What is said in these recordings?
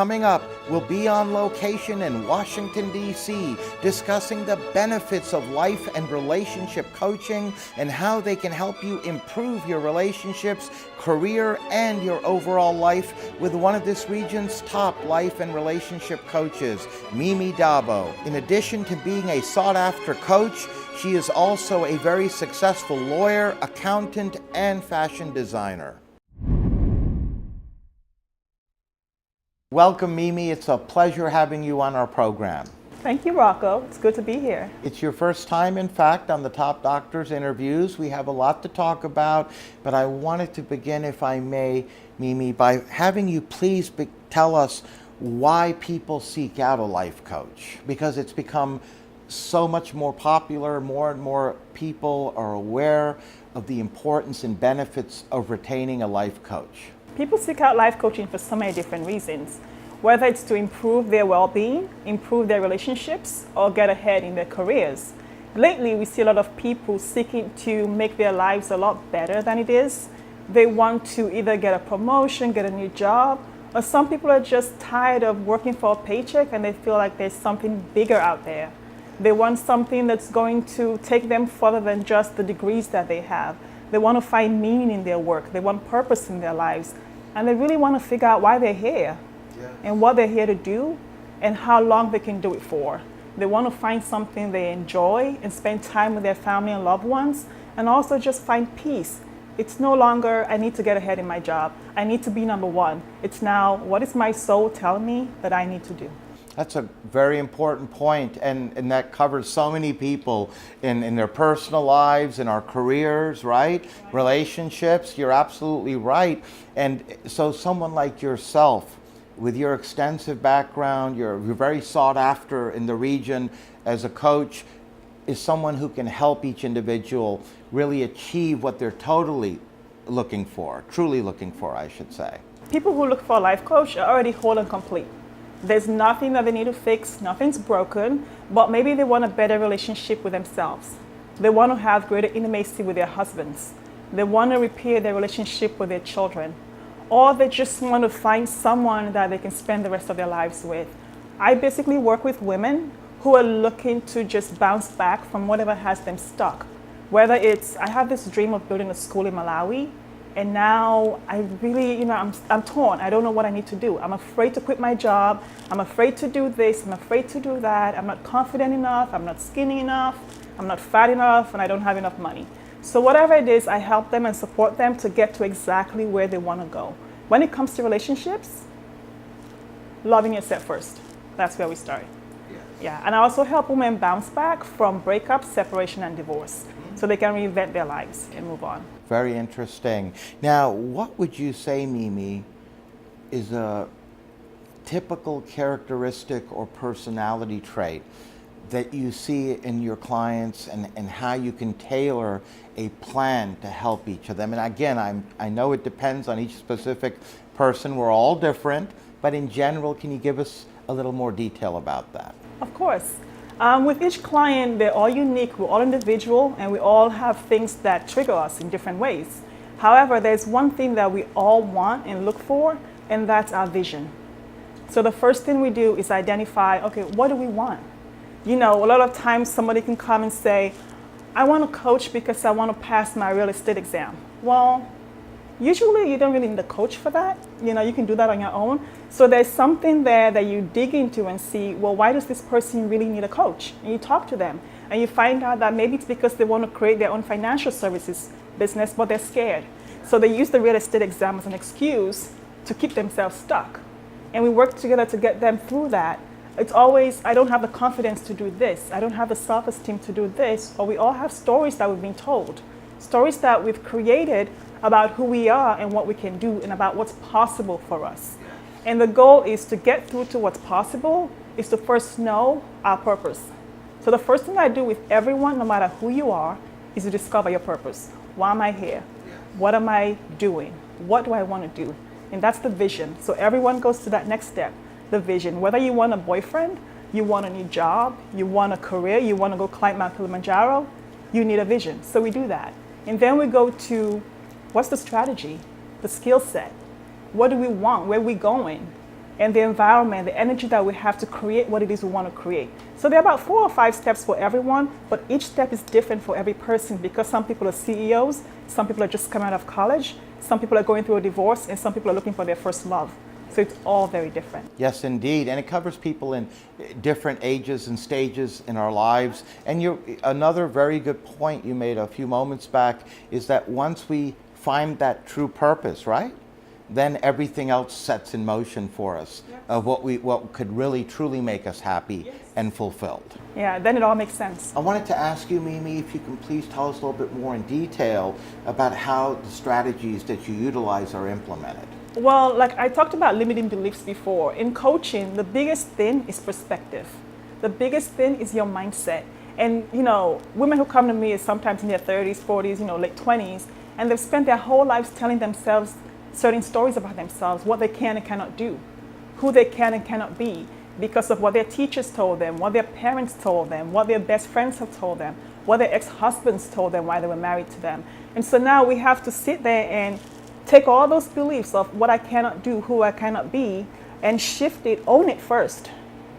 Coming up, we'll be on location in Washington, D.C., discussing the benefits of life and relationship coaching and how they can help you improve your relationships, career, and your overall life with one of this region's top life and relationship coaches, Mimi Dabo. In addition to being a sought-after coach, she is also a very successful lawyer, accountant, and fashion designer. Welcome, Mimi. It's a pleasure having you on our program. Thank you, Rocco. It's good to be here. It's your first time, in fact, on the Top Doctors interviews. We have a lot to talk about, but I wanted to begin, if I may, Mimi, by having you please tell us why people seek out a life coach, because it's become so much more popular. More and more people are aware of the importance and benefits of retaining a life coach. People seek out life coaching for so many different reasons, whether it's to improve their well-being, improve their relationships, or get ahead in their careers. Lately, we see a lot of people seeking to make their lives a lot better than it is. They want to either get a promotion, get a new job, or some people are just tired of working for a paycheck and they feel like there's something bigger out there. They want something that's going to take them further than just the degrees that they have. They want to find meaning in their work. They want purpose in their lives. And they really want to figure out why they're here and what they're here to do and how long they can do it for. They want to find something they enjoy and spend time with their family and loved ones, and also just find peace. It's no longer, I need to get ahead in my job. I need to be number one. It's now, what is my soul telling me that I need to do? That's a very important point, and that covers so many people in their personal lives, in our careers, right? Relationships, you're absolutely right. And so someone like yourself, with your extensive background, you're very sought after in the region as a coach, is someone who can help each individual really achieve what they're totally looking for, truly looking for, I should say. People who look for a life coach are already whole and complete. There's nothing that they need to fix, nothing's broken, but maybe they want a better relationship with themselves. They want to have greater intimacy with their husbands. They want to repair their relationship with their children. Or they just want to find someone that they can spend the rest of their lives with. I basically work with women who are looking to just bounce back from whatever has them stuck. Whether it's, I have this dream of building a school in Malawi, and now I really, I'm torn. I don't know what I need to do. I'm afraid to quit my job. I'm afraid to do this. I'm afraid to do that. I'm not confident enough. I'm not skinny enough. I'm not fat enough, and I don't have enough money. So whatever it is, I help them and support them to get to exactly where they want to go. When it comes to relationships, loving yourself first. That's where we start. Yeah, and I also help women bounce back from breakup, separation, and divorce, so they can reinvent their lives and move on. Very interesting. Now, what would you say, Mimi, is a typical characteristic or personality trait that you see in your clients, and how you can tailor a plan to help each of them? And again, I know it depends on each specific person. We're all different, but in general, can you give us a little more detail about that? Of course. With each client, they're all unique, we're all individual, and we all have things that trigger us in different ways. However, there's one thing that we all want and look for, and that's our vision. So the first thing we do is identify, okay, what do we want? A lot of times somebody can come and say, I want to coach because I want to pass my real estate exam. Well, usually you don't really need a coach for that. You can do that on your own. So there's something there that you dig into and see, well, why does this person really need a coach? And you talk to them and you find out that maybe it's because they want to create their own financial services business, but they're scared. So they use the real estate exam as an excuse to keep themselves stuck. And we work together to get them through that. It's always, I don't have the confidence to do this. I don't have the self-esteem to do this. Or we all have stories that we've been told, stories that we've created about who we are and what we can do and about what's possible for us. And the goal is to get through to what's possible is to first know our purpose. So the first thing I do with everyone, no matter who you are, is to discover your purpose. Why am I here? What am I doing? What do I want to do? And that's the vision. So everyone goes to that next step, the vision. Whether you want a boyfriend, you want a new job, you want a career, you want to go climb Mount Kilimanjaro, you need a vision. So we do that. And then we go to, what's the strategy, the skill set? What do we want? Where are we going? and the environment, the energy that we have to create what it is we want to create. So there are about 4 or 5 steps for everyone, but each step is different for every person because some people are CEOs, some people are just coming out of college, some people are going through a divorce, and some people are looking for their first love. So it's all very different. Yes, indeed. And it covers people in different ages and stages in our lives. And another very good point you made a few moments back is that once we find that true purpose, right? Then everything else sets in motion for us of what could really truly make us happy and fulfilled. Yeah, then it all makes sense. I wanted to ask you, Mimi, if you can please tell us a little bit more in detail about how the strategies that you utilize are implemented. Well, like I talked about limiting beliefs before, in coaching, the biggest thing is perspective. The biggest thing is your mindset. And, women who come to me is sometimes in their 30s, 40s, late 20s, and they've spent their whole lives telling themselves certain stories about themselves, what they can and cannot do, who they can and cannot be, because of what their teachers told them, what their parents told them, what their best friends have told them, what their ex-husbands told them while they were married to them. And so now we have to sit there and take all those beliefs of what I cannot do, who I cannot be, and shift it, own it first.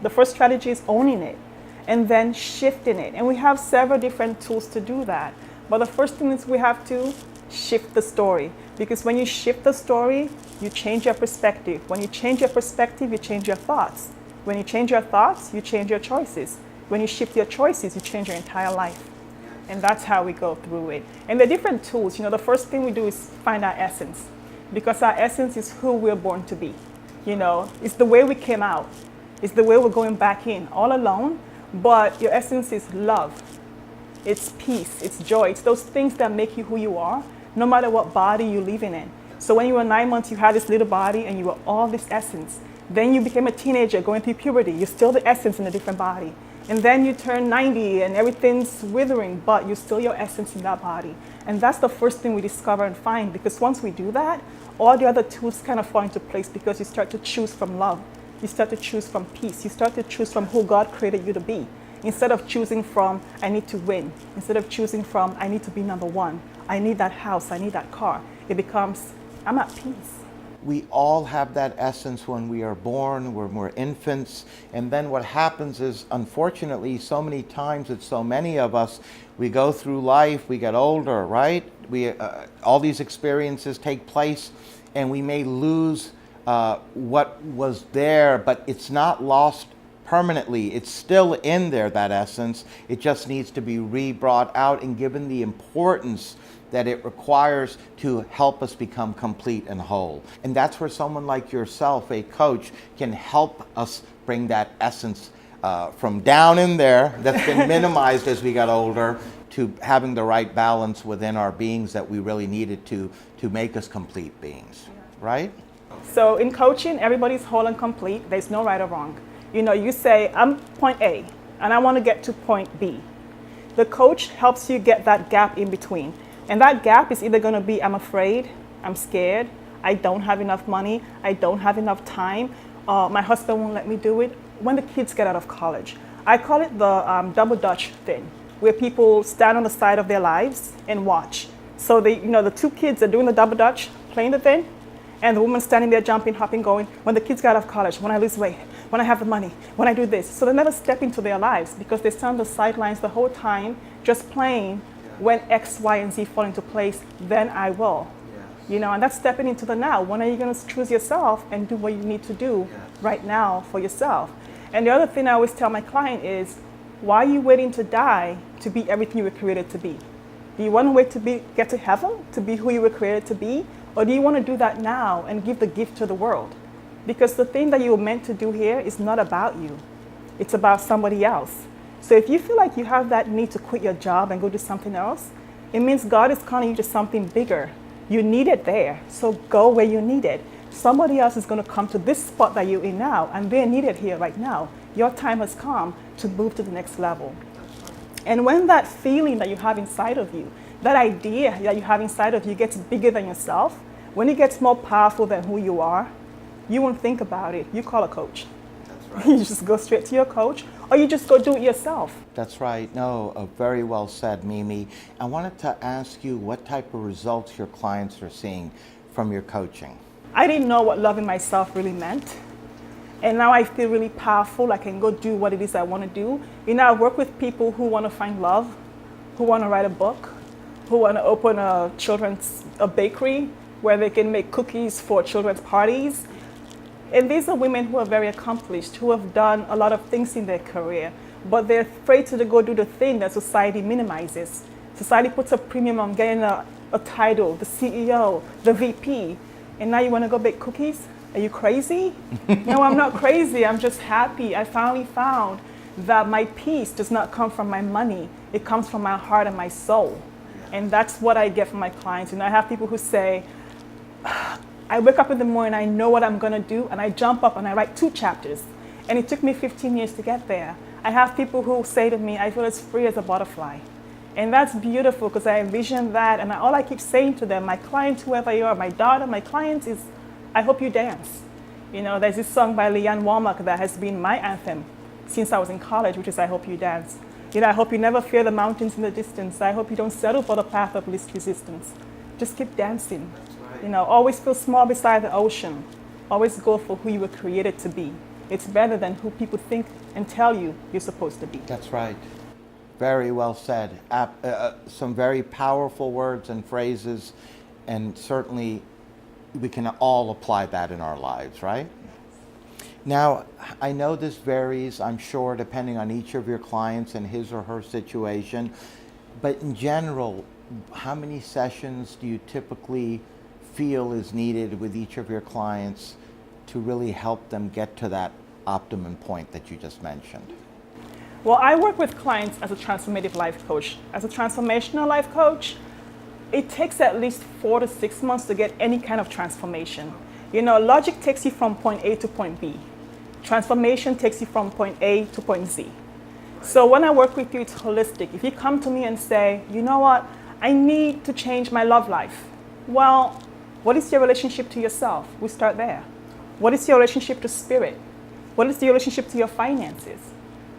The first strategy is owning it, and then shifting it. And we have several different tools to do that. But the first thing is we have to shift the story. Because when you shift the story, you change your perspective. When you change your perspective, you change your thoughts. When you change your thoughts, you change your choices. When you shift your choices, you change your entire life. And that's how we go through it. And the different tools, the first thing we do is find our essence. Because our essence is who we're born to be. It's the way we came out. It's the way we're going back in, all alone. But your essence is love. It's peace. It's joy. It's those things that make you who you are, no matter what body you're living in. So when you were 9 months, you had this little body and you were all this essence. Then you became a teenager going through puberty. You're still the essence in a different body. And then you turn 90 and everything's withering, but you're still your essence in that body. And that's the first thing we discover and find, because once we do that, all the other tools kind of fall into place because you start to choose from love. You start to choose from peace. You start to choose from who God created you to be. Instead of choosing from, I need to win. Instead of choosing from, I need to be number one. I need that house. I need that car. It becomes, I'm at peace. We all have that essence when we are born, when we're infants. And then what happens is, unfortunately, so many times with so many of us, we go through life, we get older, right? All these experiences take place and we may lose what was there, but it's not lost permanently. It's still in there, that essence. It just needs to be re-brought out and given the importance that it requires to help us become complete and whole. And that's where someone like yourself, a coach, can help us bring that essence from down in there that's been minimized as we got older to having the right balance within our beings that we really needed to make us complete beings, right? So in coaching, everybody's whole and complete. There's no right or wrong. You say, I'm point A, and I want to get to point B. The coach helps you get that gap in between. And that gap is either going to be, I'm afraid, I'm scared, I don't have enough money, I don't have enough time, my husband won't let me do it. When the kids get out of college, I call it the double dutch thing, where people stand on the side of their lives and watch. So the 2 kids are doing the double dutch, playing the thing, and the woman standing there jumping, hopping, going, when the kids get out of college, when I lose weight, when I have the money, when I do this. So they never step into their lives because they stand on the sidelines the whole time, just playing. When X, Y, and Z fall into place, then I will. Yes. And that's stepping into the now. When are you going to choose yourself and do what you need to do right now for yourself? And the other thing I always tell my client is, why are you waiting to die to be everything you were created to be? Do you want to wait to get to heaven, to be who you were created to be? Or do you want to do that now and give the gift to the world? Because the thing that you were meant to do here is not about you. It's about somebody else. So if you feel like you have that need to quit your job and go do something else, it means God is calling you to something bigger. You need it there, so go where you need it. Somebody else is going to come to this spot that you're in now, and they need it here right now. Your time has come to move to the next level. And when that feeling that you have inside of you, that idea that you have inside of you gets bigger than yourself, when it gets more powerful than who you are, you won't think about it. You call a coach. That's right. You just go straight to your coach, or you just go do it yourself. That's right. No, very well said, Mimi. I wanted to ask you what type of results your clients are seeing from your coaching. I didn't know what loving myself really meant And now I feel really powerful. I can go do what it is I want to do. I work with people who want to find love, who want to write a book, who want to open a bakery where they can make cookies for children's parties. And these are women who are very accomplished, who have done a lot of things in their career, but they're afraid to go do the thing that society minimizes. Society puts a premium on getting a title, the CEO, the VP, and now you want to go bake cookies? Are you crazy? No, I'm not crazy. I'm just happy. I finally found that my peace does not come from my money. It comes from my heart and my soul. And that's what I get from my clients. I have people who say, I wake up in the morning, I know what I'm going to do, and I jump up and I write 2 chapters. And it took me 15 years to get there. I have people who say to me, I feel as free as a butterfly. And that's beautiful because I envision that. And all I keep saying to them, my clients, whoever you are, my daughter, my clients, is, I hope you dance. There's this song by Leanne Womack that has been my anthem since I was in college, which is I hope you dance. I hope you never fear the mountains in the distance. I hope you don't settle for the path of least resistance. Just keep dancing. Right. Always feel small beside the ocean. Always go for who you were created to be. It's better than who people think and tell you you're supposed to be. That's right. Very well said. Some very powerful words and phrases, and certainly we can all apply that in our lives, right? Now, I know this varies, I'm sure, depending on each of your clients and his or her situation, but in general, how many sessions do you typically feel is needed with each of your clients to really help them get to that optimum point that you just mentioned? Well, I work with clients as a transformative life coach. As a transformational life coach, it takes at least 4 to 6 months to get any kind of transformation. Logic takes you from point A to point B. Transformation takes you from point A to point Z. So when I work with you, it's holistic. If you come to me and say, you know what, I need to change my love life. Well, what is your relationship to yourself? We start there. What is your relationship to spirit? What is your relationship to your finances?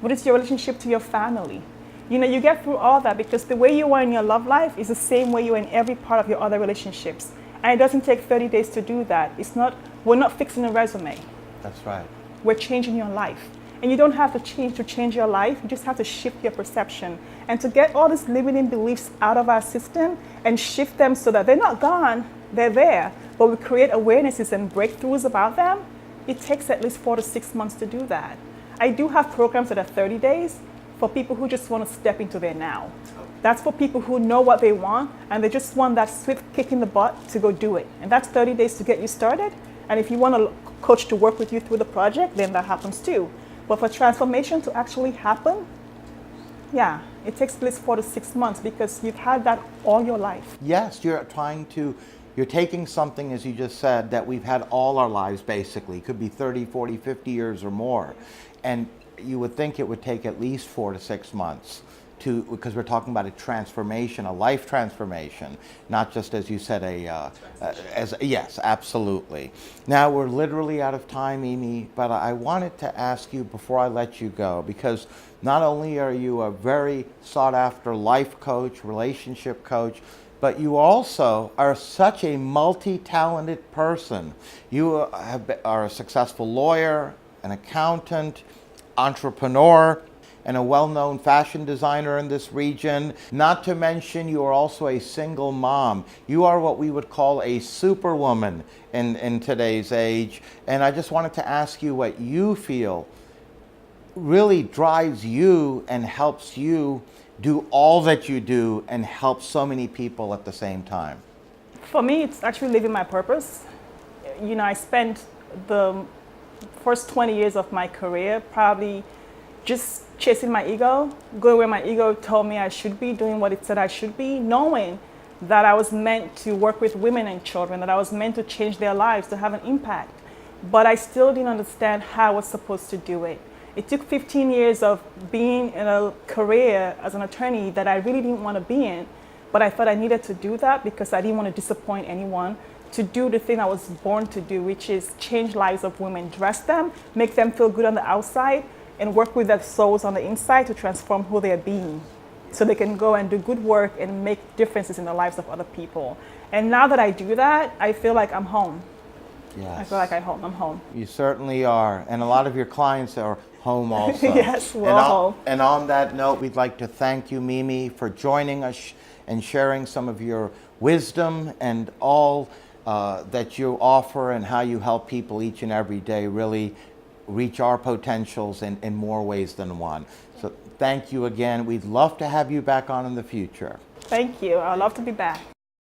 What is your relationship to your family? You get through all that because the way you are in your love life is the same way you are in every part of your other relationships. And it doesn't take 30 days to do that. We're not fixing a resume. That's right. We're changing your life. And you don't have to change your life. You just have to shift your perception. And to get all these limiting beliefs out of our system and shift them so that they're not gone, they're there, but we create awarenesses and breakthroughs about them, it takes at least 4 to 6 months to do that. I do have programs that are 30 days for people who just want to step into their now. That's for people who know what they want and they just want that swift kick in the butt to go do it. And that's 30 days to get you started. And if you want a coach to work with you through the project, then that happens too. But for transformation to actually happen, yeah, it takes at least 4 to 6 months because you've had that all your life. Yes, you're taking something, as you just said, that we've had all our lives basically. It could be 30, 40, 50 years or more. And you would think it would take at least 4 to 6 months because we're talking about a transformation, a life transformation, not just, as you said, yes, absolutely. Now we're literally out of time, Amy, but I wanted to ask you before I let you go, because not only are you a very sought after life coach, relationship coach, but you also are such a multi-talented person. You are a successful lawyer, an accountant, entrepreneur, and a well-known fashion designer in this region. Not to mention, you are also a single mom. You are what we would call a superwoman in today's age. And I just wanted to ask you what you feel really drives you and helps you do all that you do and help so many people at the same time. For me, it's actually living my purpose. I spent the first 20 years of my career probably just chasing my ego, going where my ego told me I should be, doing what it said I should be, knowing that I was meant to work with women and children, that I was meant to change their lives, to have an impact. But I still didn't understand how I was supposed to do it. It took 15 years of being in a career as an attorney that I really didn't want to be in, but I thought I needed to do that because I didn't want to disappoint anyone, to do the thing I was born to do, which is change lives of women, dress them, make them feel good on the outside, and work with their souls on the inside to transform who they're being so they can go and do good work and make differences in the lives of other people. And now that I do that, I feel like I'm home. Yes. I feel like I'm home. You certainly are. And a lot of your clients are home also. Yes, we're and all home. And on that note, we'd like to thank you, Mimi, for joining us and sharing some of your wisdom and all that you offer and how you help people each and every day really reach our potentials in more ways than one. So thank you again. We'd love to have you back on in the future. Thank you. I'd love to be back.